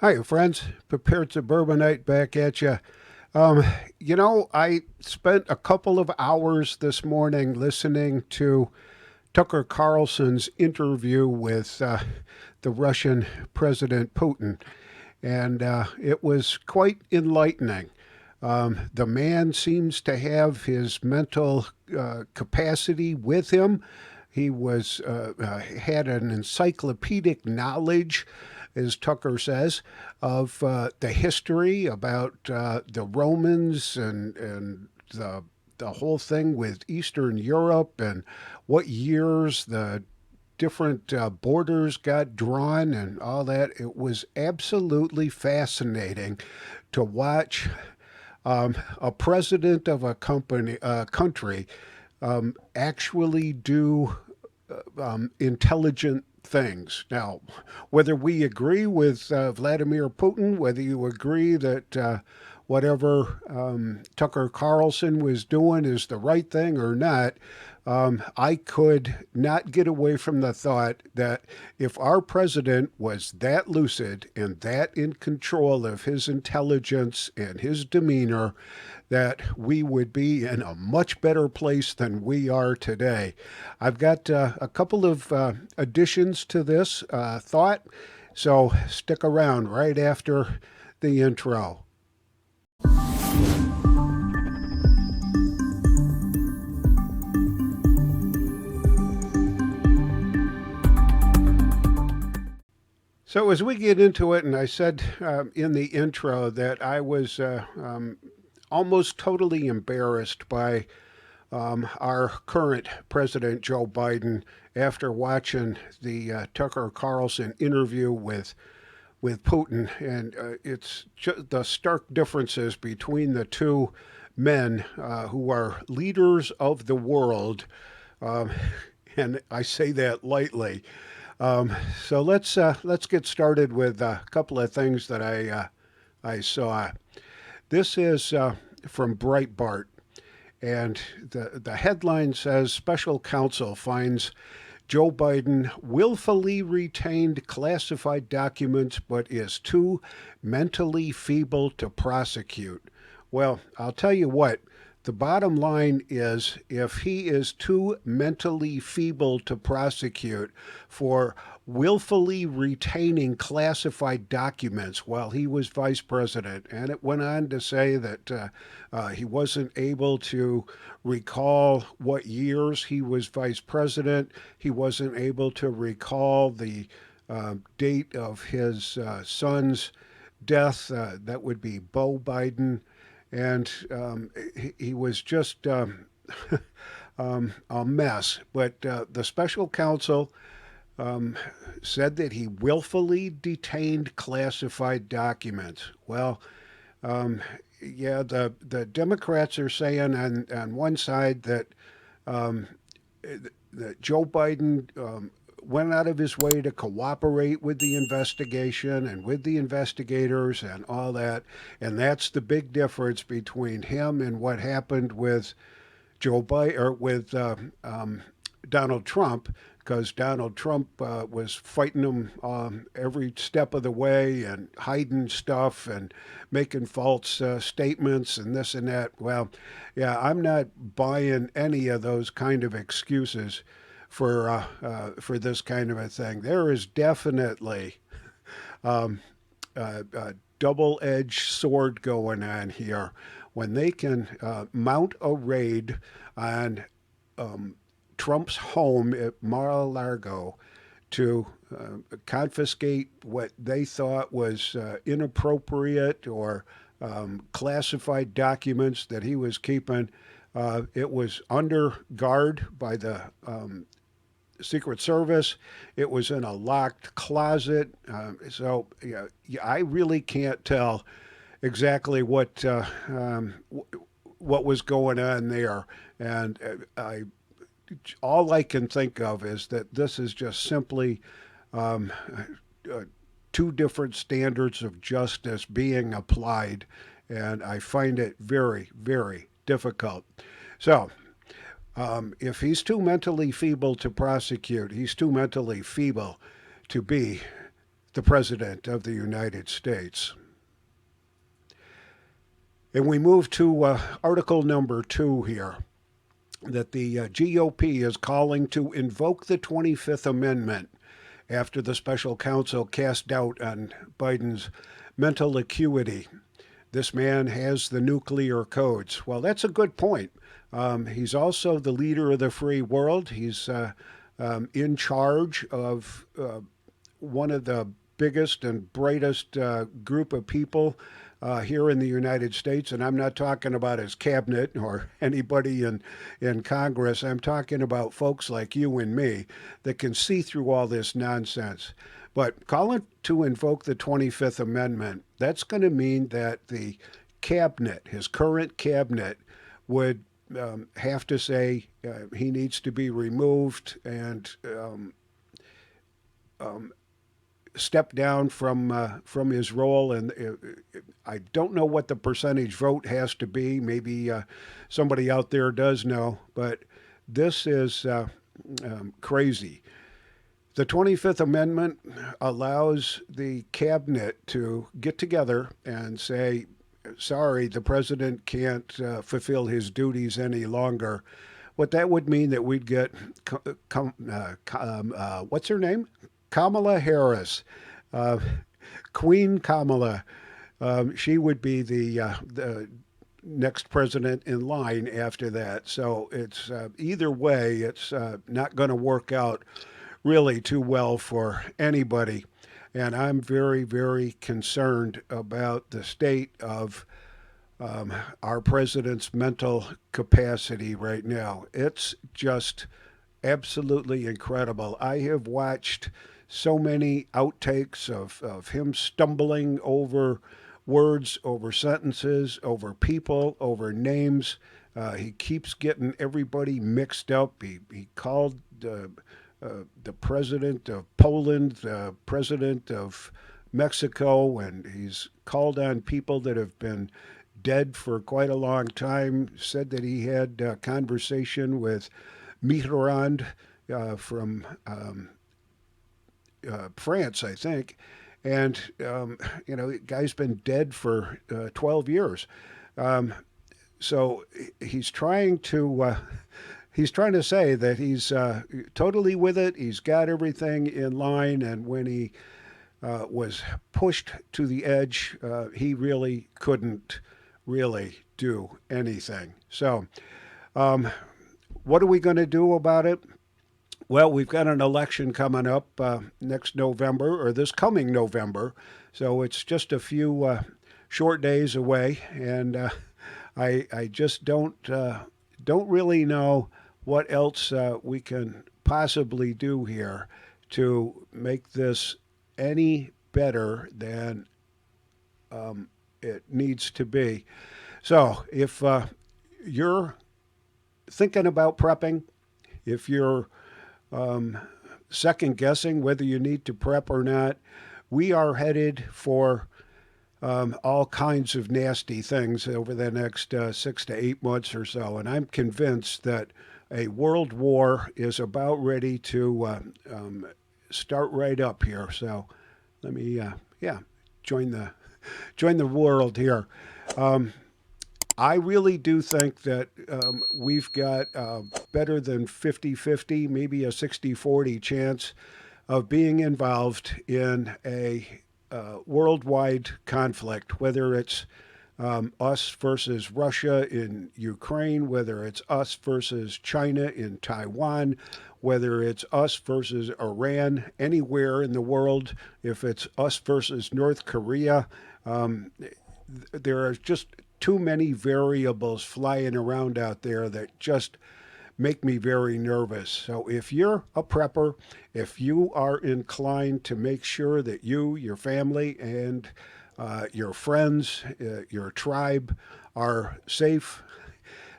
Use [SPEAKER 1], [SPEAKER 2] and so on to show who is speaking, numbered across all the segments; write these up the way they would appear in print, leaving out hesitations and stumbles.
[SPEAKER 1] Hi, friends. Prepared Suburbanite back at you. Um, I spent a couple of hours this morning listening to Tucker Carlson's interview with the Russian President Putin, and it was quite enlightening. The man seems to have his mental capacity with him. He had an encyclopedic knowledge, as Tucker says, of the history about the Romans and the whole thing with Eastern Europe and what years the different borders got drawn and all that. It was absolutely fascinating to watch a president of a country actually do intelligent things. Now, whether we agree with Vladimir Putin, whether you agree that whatever Tucker Carlson was doing is the right thing or not, I could not get away from the thought that if our president was that lucid and that in control of his intelligence and his demeanor, that we would be in a much better place than we are today. I've got a couple of additions to this thought, so stick around right after the intro. So, as we get into it, and I said in the intro that I was almost totally embarrassed by our current president, Joe Biden, after watching the Tucker Carlson interview with Putin, and it's just the stark differences between the two men who are leaders of the world, um, and I say that lightly. So let's get started with a couple of things that I saw. This is from Breitbart. And the headline says Special Counsel finds Joe Biden willfully retained classified documents but is too mentally feeble to prosecute. Well, I'll tell you what, the bottom line is if he is too mentally feeble to prosecute for willfully retaining classified documents while he was vice president, and it went on to say that he wasn't able to recall what years he was vice president, he wasn't able to recall the date of his son's death, that would be Beau Biden, and he was just a mess. But the special counsel said that he willfully detained classified documents. Well, yeah, the Democrats are saying on one side um, that Joe Biden went out of his way to cooperate with the investigation and with the investigators and all that. And that's the big difference between him and what happened with Joe Biden or with Donald Trump, because Donald Trump was fighting him every step of the way and hiding stuff and making false statements and this and that. Well, yeah, I'm not buying any of those kind of excuses for this kind of a thing. There is definitely um, a double-edged sword going on here when they can mount a raid on um, Trump's home at Mar-a-Lago to confiscate what they thought was inappropriate or classified documents that he was keeping. It was under guard by the Secret Service. It was in a locked closet. So yeah, I really can't tell exactly what was going on there. And I all I can think of is that this is just simply um, uh, two different standards of justice being applied, and I find it very, very difficult. So, if he's too mentally feeble to prosecute, he's too mentally feeble to be the President of the United States. And we move to article number 2 here, that the GOP is calling to invoke the 25th Amendment after the special counsel cast doubt on Biden's mental acuity. This man has the nuclear codes. Well, that's a good point. He's also the leader of the free world. He's in charge of one of the biggest and brightest group of people here in the United States. And I'm not talking about his cabinet or anybody in Congress. I'm talking about folks like you and me that can see through all this nonsense. But calling to invoke the 25th Amendment, that's going to mean that the cabinet, his current cabinet, would have to say he needs to be removed and step down from his role. And I don't know what the percentage vote has to be. Maybe somebody out there does know, but this is crazy. The 25th Amendment allows the cabinet to get together and say, sorry, the president can't fulfill his duties any longer. What that would mean that we'd get, what's her name? Kamala Harris, Queen Kamala. She would be the next president in line after that. So it's either way, it's not going to work out really too well for anybody. And I'm very, very concerned about the state of our president's mental capacity right now. It's just absolutely incredible. I have watched so many outtakes of him stumbling over words, over sentences, over people, over names. He keeps getting everybody mixed up. He called the president of Poland, the president of Mexico, and he's called on people that have been dead for quite a long time, said that he had a conversation with Mitterrand from France, I think. And, the guy's been dead for 12 years. So he's trying to say that he's totally with it. He's got everything in line. And when he was pushed to the edge, he really couldn't really do anything. So what are we going to do about it? Well, we've got an election coming up next November, or this coming November. So it's just a few short days away. And I just don't really know what else we can possibly do here to make this any better than it needs to be. So if you're thinking about prepping, if you're second guessing whether you need to prep or not, we are headed for all kinds of nasty things over the next 6 to 8 months or so. And I'm convinced that a world war is about ready to start right up here. So let me, join the world here. I really do think that we've got better than 50-50, maybe a 60-40 chance of being involved in a worldwide conflict, whether it's us versus Russia in Ukraine, whether it's us versus China in Taiwan, whether it's us versus Iran anywhere in the world, if it's us versus North Korea. There are just too many variables flying around out there that just make me very nervous. So if you're a prepper, if you are inclined to make sure that you, your family, and your friends, your tribe are safe,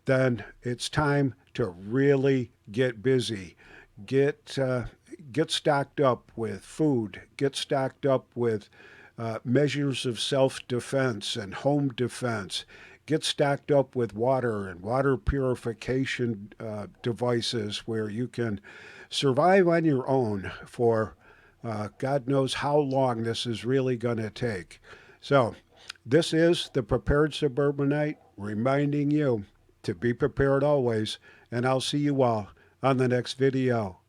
[SPEAKER 1] then it's time to really get busy. Get stocked up with food. Get stocked up with measures of self-defense and home defense. Get stocked up with water and water purification devices where you can survive on your own for God knows how long this is really going to take. So, this is the Prepared Suburbanite reminding you to be prepared always, and I'll see you all on the next video.